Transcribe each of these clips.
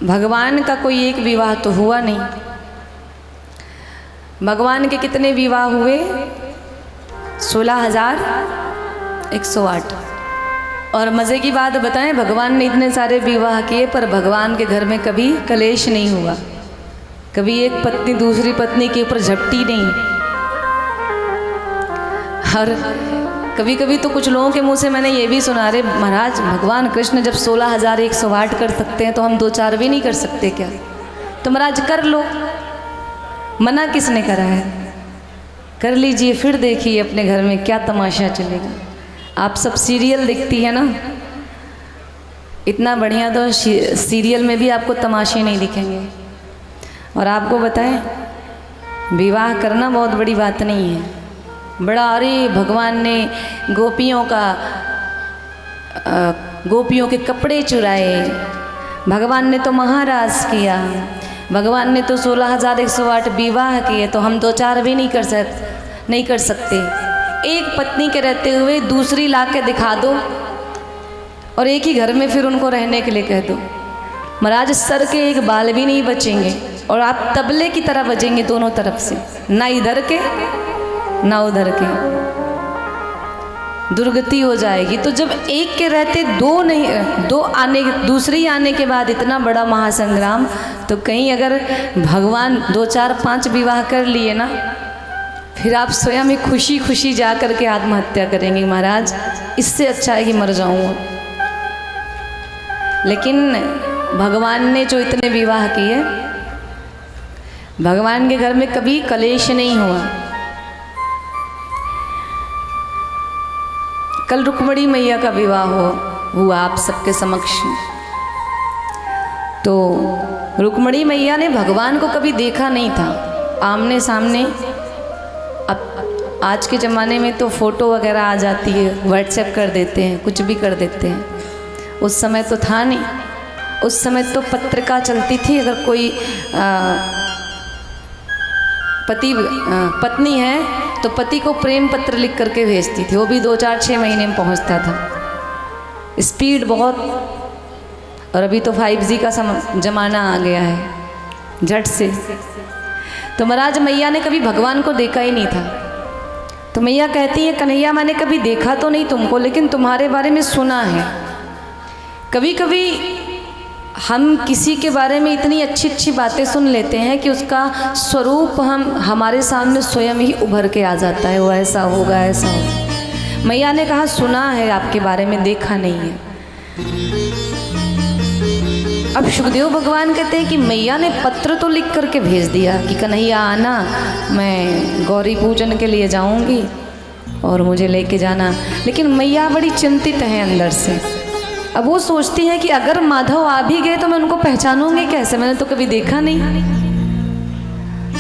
भगवान का कोई एक विवाह तो हुआ नहीं। भगवान के कितने विवाह हुए? 16,108। और मज़े की बात बताएं, भगवान ने इतने सारे विवाह किए पर भगवान के घर में कभी कलेश नहीं हुआ, कभी एक पत्नी दूसरी पत्नी के ऊपर झपटी नहीं। और कभी कभी तो कुछ लोगों के मुंह से मैंने ये भी सुना, रे महाराज भगवान कृष्ण जब 16,108 कर सकते हैं तो हम 2-4 भी नहीं कर सकते क्या? तो महाराज कर लो, मना किसने करा है? कर लीजिए, फिर देखिए अपने घर में क्या तमाशा चलेगा। आप सब सीरियल देखती है ना, इतना बढ़िया तो सीरियल में भी आपको तमाशे नहीं दिखेंगे। और आपको बताएं, विवाह करना बहुत बड़ी बात नहीं है। बड़ा, अरे भगवान ने गोपियों के कपड़े चुराए, भगवान ने तो महाराज किया, भगवान ने तो 16,108 विवाह किए, तो हम 2-4 भी नहीं कर सकते। एक पत्नी के रहते हुए दूसरी ला के दिखा दो और एक ही घर में फिर उनको रहने के लिए कह दो, महाराज सर के एक बाल भी नहीं बचेंगे और आप तबले की तरह बजेंगे दोनों तरफ से, ना इधर के ना उधर के, दुर्गति हो जाएगी। तो जब एक के रहते दूसरी आने के बाद इतना बड़ा महासंग्राम, तो कहीं अगर भगवान 2-4-5 विवाह कर लिए ना, फिर आप स्वयं ही खुशी खुशी जा करके आत्महत्या करेंगे, महाराज इससे अच्छा है कि मर जाऊं। लेकिन भगवान ने जो इतने विवाह किए, भगवान के घर में कभी कलेश नहीं हुआ। कल रुक्मिणी मैया का विवाह हुआ आप सबके समक्ष। तो रुक्मिणी मैया ने भगवान को कभी देखा नहीं था आमने सामने। अब आज के ज़माने में तो फ़ोटो वगैरह आ जाती है, व्हाट्सएप कर देते हैं, कुछ भी कर देते हैं। उस समय तो था नहीं, उस समय तो पत्रिका चलती थी। अगर कोई पत्नी है तो पति को प्रेम पत्र लिख करके भेजती थी, वो भी 2-4-6 महीने में पहुंचता था। स्पीड बहुत। और अभी तो 5G का ज़माना आ गया है, झट से। तो महाराज मैया ने कभी भगवान को देखा ही नहीं था। तो मैया कहती है, कन्हैया मैंने कभी देखा तो नहीं तुमको, लेकिन तुम्हारे बारे में सुना है। कभी कभी हम किसी के बारे में इतनी अच्छी अच्छी बातें सुन लेते हैं कि उसका स्वरूप हमारे सामने स्वयं ही उभर के आ जाता है, वो ऐसा होगा ऐसा होगा। मैया ने कहा सुना है आपके बारे में, देखा नहीं है। अब सुखदेव भगवान कहते हैं कि मैया ने पत्र तो लिख करके भेज दिया कि कन्हैया आना, मैं गौरी पूजन के लिए जाऊंगी और मुझे लेके जाना। लेकिन मैया बड़ी चिंतित है अंदर से। अब वो सोचती है कि अगर माधव आ भी गए तो मैं उनको पहचानूंगी कैसे, मैंने तो कभी देखा नहीं।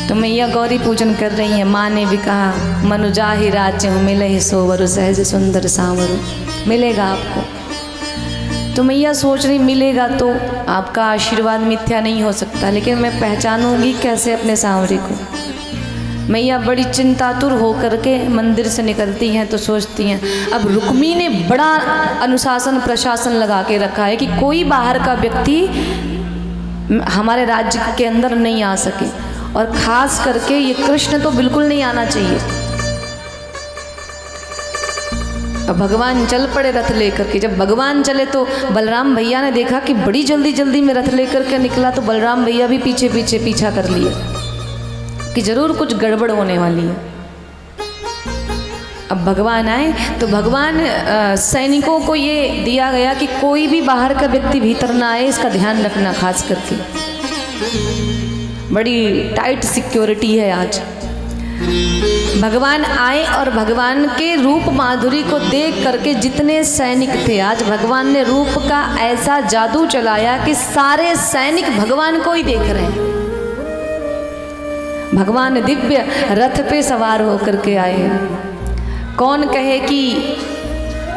तो मैया गौरी पूजन कर रही हैं। माँ ने भी कहा, मनुजा ही राज्य हूँ मिले ही सोवरु, सहज सुंदर सांवरु, मिलेगा आपको। तो मैया सोच रही मिलेगा तो आपका आशीर्वाद मिथ्या नहीं हो सकता, लेकिन मैं पहचानूंगी कैसे अपने सांवरे को। मैया बड़ी चिंतातुर होकर के मंदिर से निकलती हैं तो सोचती हैं, अब रुक्मी ने बड़ा अनुशासन प्रशासन लगा के रखा है कि कोई बाहर का व्यक्ति हमारे राज्य के अंदर नहीं आ सके, और ख़ास करके ये कृष्ण तो बिल्कुल नहीं आना चाहिए। अब भगवान चल पड़े रथ लेकर के। जब भगवान चले तो बलराम भैया ने देखा कि बड़ी जल्दी जल्दी में रथ लेकर के निकला, तो बलराम भैया भी पीछे पीछे पीछा कर लिए कि जरूर कुछ गड़बड़ होने वाली है। अब भगवान आए तो भगवान सैनिकों को ये दिया गया कि कोई भी बाहर का व्यक्ति भीतर ना आए, इसका ध्यान रखना। खास करके बड़ी टाइट सिक्योरिटी है आज। भगवान आए और भगवान के रूप माधुरी को देख करके जितने सैनिक थे, आज भगवान ने रूप का ऐसा जादू चलाया कि सारे सैनिक भगवान को ही देख रहे हैं। भगवान दिव्य रथ पे सवार होकर के आए। कौन कहे कि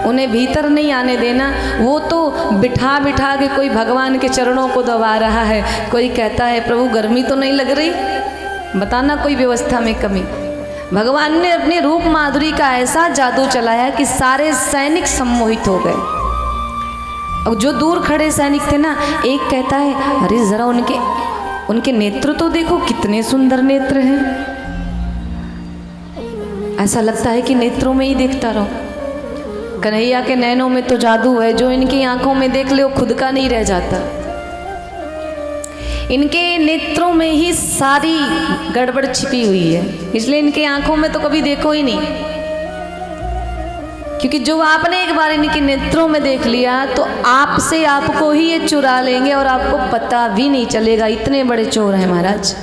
उन्हें भीतर नहीं आने देना, वो तो बिठा बिठा के कोई भगवान के चरणों को दबा रहा है, कोई कहता है प्रभु गर्मी तो नहीं लग रही, बताना कोई व्यवस्था में कमी। भगवान ने अपने रूप माधुरी का ऐसा जादू चलाया कि सारे सैनिक सम्मोहित हो गए। अब जो दूर खड़े सैनिक थे ना, एक कहता है अरे जरा उनके नेत्र तो देखो, कितने सुंदर नेत्र हैं, ऐसा लगता है कि नेत्रों में ही देखता रहो। कन्हैया के नैनों में तो जादू है, जो इनकी आंखों में देख ले वो खुद का नहीं रह जाता। इनके नेत्रों में ही सारी गड़बड़ छिपी हुई है, इसलिए इनके आंखों में तो कभी देखो ही नहीं, क्योंकि जो आपने एक बार इनके नेत्रों में देख लिया तो आपसे आपको ही ये चुरा लेंगे और आपको पता भी नहीं चलेगा, इतने बड़े चोर हैं महाराज।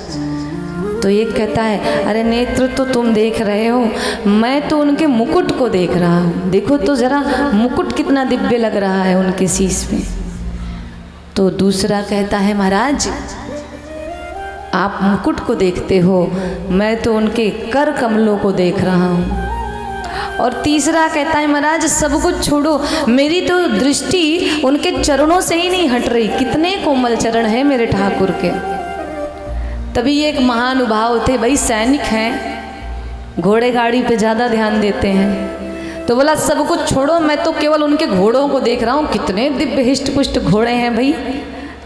तो एक कहता है अरे नेत्र तो तुम देख रहे हो, मैं तो उनके मुकुट को देख रहा हूँ, देखो तो जरा मुकुट कितना दिव्य लग रहा है उनके शीश पे। तो दूसरा कहता है महाराज आप मुकुट को देखते हो, मैं तो उनके कर कमलों को देख रहा हूँ। और तीसरा कहता है महाराज सब कुछ छोड़ो, मेरी तो दृष्टि उनके चरणों से ही नहीं हट रही, कितने कोमल चरण हैं मेरे ठाकुर के। तभी एक महानुभाव थे, भाई सैनिक हैं, घोड़े गाड़ी पे ज़्यादा ध्यान देते हैं, तो बोला सब कुछ छोड़ो, मैं तो केवल उनके घोड़ों को देख रहा हूँ, कितने दिव्य हिष्ट पुष्ट घोड़े हैं भाई,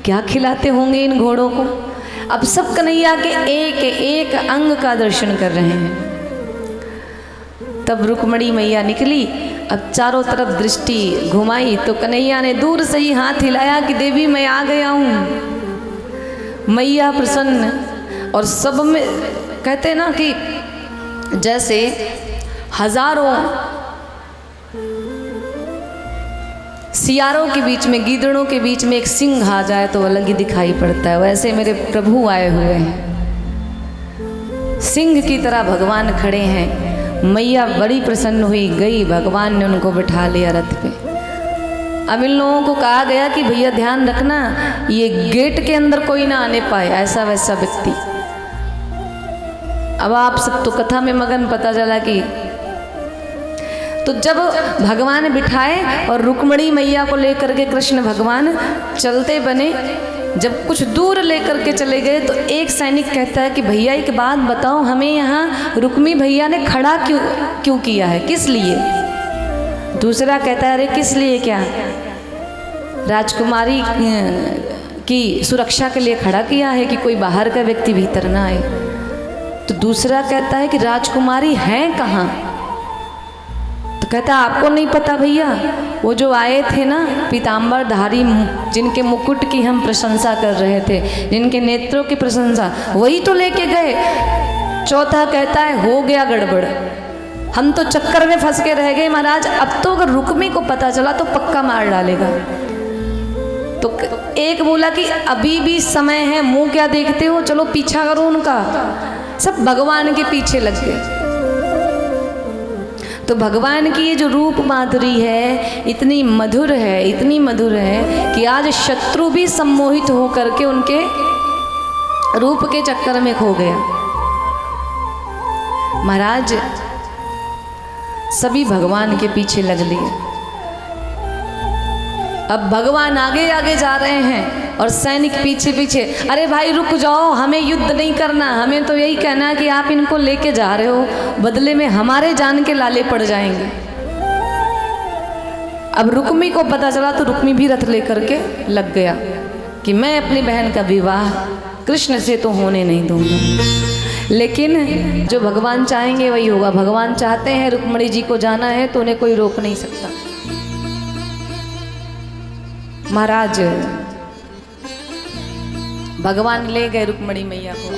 क्या खिलाते होंगे इन घोड़ों को। अब सब कन्हैया के एक एक अंग का दर्शन कर रहे हैं। तब रुक्मणी मैया निकली, अब चारों तरफ दृष्टि घुमाई तो कन्हैया ने दूर से ही हाथ हिलाया कि देवी मैं आ गया हूँ। मैया प्रसन्न, और सब में कहते ना कि जैसे हजारों सियारों के बीच में, गीदड़ों के बीच में एक सिंह आ जाए तो अलग ही दिखाई पड़ता है, वैसे मेरे प्रभु आए हुए हैं, सिंह की तरह भगवान खड़े हैं। मैया बड़ी प्रसन्न हुई, गई, भगवान ने उनको बिठा लिया रथ पे। अब इन लोगों को कहा गया कि भैया ध्यान रखना, ये गेट के अंदर कोई ना आने पाए, ऐसा वैसा व्यक्ति। अब आप सब तो कथा में मगन, पता चला कि तो जब भगवान बिठाए और रुक्मणी मैया को लेकर के कृष्ण भगवान चलते बने, जब कुछ दूर लेकर के चले गए तो एक सैनिक कहता है कि भैया एक बात बताओ, हमें यहाँ रुक्मी भैया ने खड़ा क्यों किया है, किस लिए। दूसरा कहता है अरे किस लिए क्या, राजकुमारी की सुरक्षा के लिए खड़ा किया है कि कोई बाहर का व्यक्ति भीतर ना आए। तो दूसरा कहता है कि राजकुमारी हैं कहाँ। तो कहता है आपको नहीं पता भैया, वो जो आए थे ना पीताम्बर धारी, जिनके मुकुट की हम प्रशंसा कर रहे थे, जिनके नेत्रों की प्रशंसा, वही तो लेके गए। चौथा कहता है हो गया गड़बड़, हम तो चक्कर में फंस के रह गए महाराज, अब तो अगर रुक्मी को पता चला तो पक्का मार डालेगा। तो एक बोला कि अभी भी समय है, मुंह क्या देखते हो, चलो पीछा करो उनका। सब भगवान के पीछे लग गए। तो भगवान की ये जो रूप माधुरी है इतनी मधुर है, इतनी मधुर है कि आज शत्रु भी सम्मोहित हो करके उनके रूप के चक्कर में खो गया। महाराज सभी भगवान के पीछे लग लिए। अब भगवान आगे आगे जा रहे हैं और सैनिक पीछे पीछे। अरे भाई रुक जाओ, हमें युद्ध नहीं करना, हमें तो यही कहना है कि आप इनको लेके जा रहे हो, बदले में हमारे जान के लाले पड़ जाएंगे। अब रुक्मी को पता चला तो रुक्मी भी रथ लेकर के लग गया कि मैं अपनी बहन का विवाह कृष्ण से तो होने नहीं दूंगा। लेकिन जो भगवान चाहेंगे वही होगा। भगवान चाहते हैं रुक्मणी जी को जाना है तो उन्हें कोई रोक नहीं सकता। महाराज भगवान ले गए रुक्मणी मैया को।